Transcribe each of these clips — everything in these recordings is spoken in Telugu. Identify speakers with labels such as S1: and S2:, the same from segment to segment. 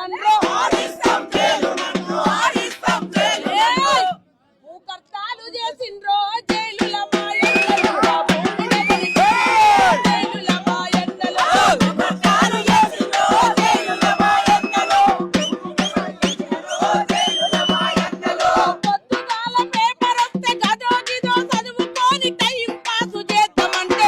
S1: జైలునండ్రో భూకర్తాలు చేసిండ్రో జైలుల మాయన్నలు జైలుల మాయన్నలు పొద్దుగాల పేపర్ వస్తే గదో గిదో చదువుకొని టైం పాసు చేద్దామంటే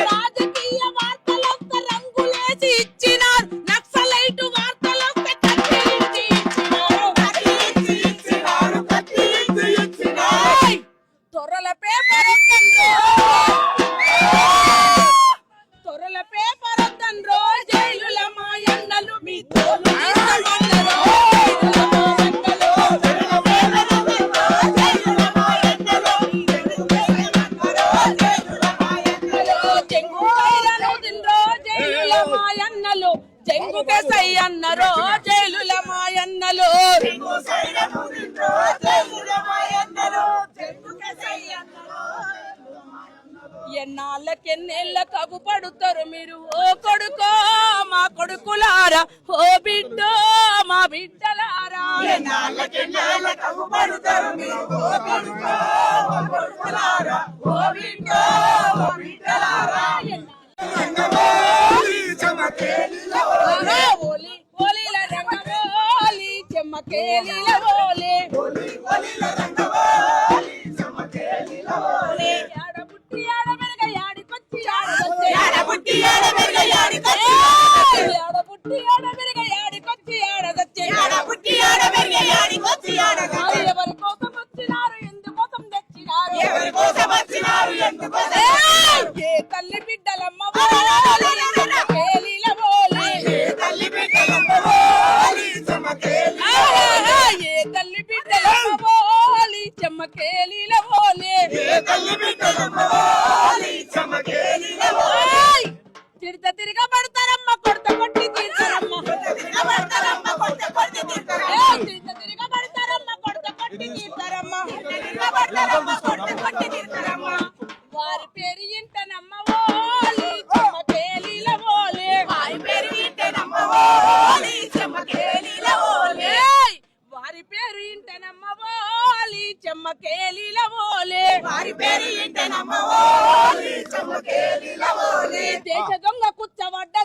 S1: రాజకీయ వార్తలొస్తే రంగులేసి ఇచ్చినారు నక్సలైటు వార్తలొస్తే కత్తిరించి ఇచ్చినారు తొర్రల పేపర్ వద్దండ్రో తొర్రల పేపర్ వద్దండ్రో జైలుల మాయన్నలు మీ తోలు తీస్తామన్నారు చెంగు సైరను తిండ్రో జైలుల మాయన్నలు చెంగుకే సై అన్నరో జైలుల మాయన్నలు ఎన్నాళ్ళకెన్నేళ్ళ కగు పడుతారు మీరు ఓ కొడుకో మా కొడుకులారా ఓ బిడ్డో మా బిడ్డలారా ఓలి ఓలిల రంగమోలి చెమ్మకేలిల ఓలి ఆడబుట్టి ఆడబెరగ యాడికొచ్చి ఆడదొచ్చే ఆడబుట్టి ఆడబెరగ యాడికొచ్చి ఆడదొచ్చే ఎవరి కోసం వచ్చినారు ఎందుకోసం తెచ్చినారు ఏ తల్లి బిడ్డలమ్మ చెమ్మకేలిల ఓలి ఏ తల్లి బిడ్డలమ్మ ఓలి చెమ్మకేలిల ఓలి తిడత తిరగబడతారమ్మ కొడత కొట్టి తీర్తారమ్మ తిడత తిరగబడతారమ్మ కొడత కొట్టి తీర్తారమ్మ వారి పేరు ఇంటనమ్మ ఓలి చెమ్మకేలిల ఓలి వారి పేరు ఇంటనమ్మ ఓలి చెమ్మకేలిల ఓలి దేశ దొంగ కుచ్చబడ్డ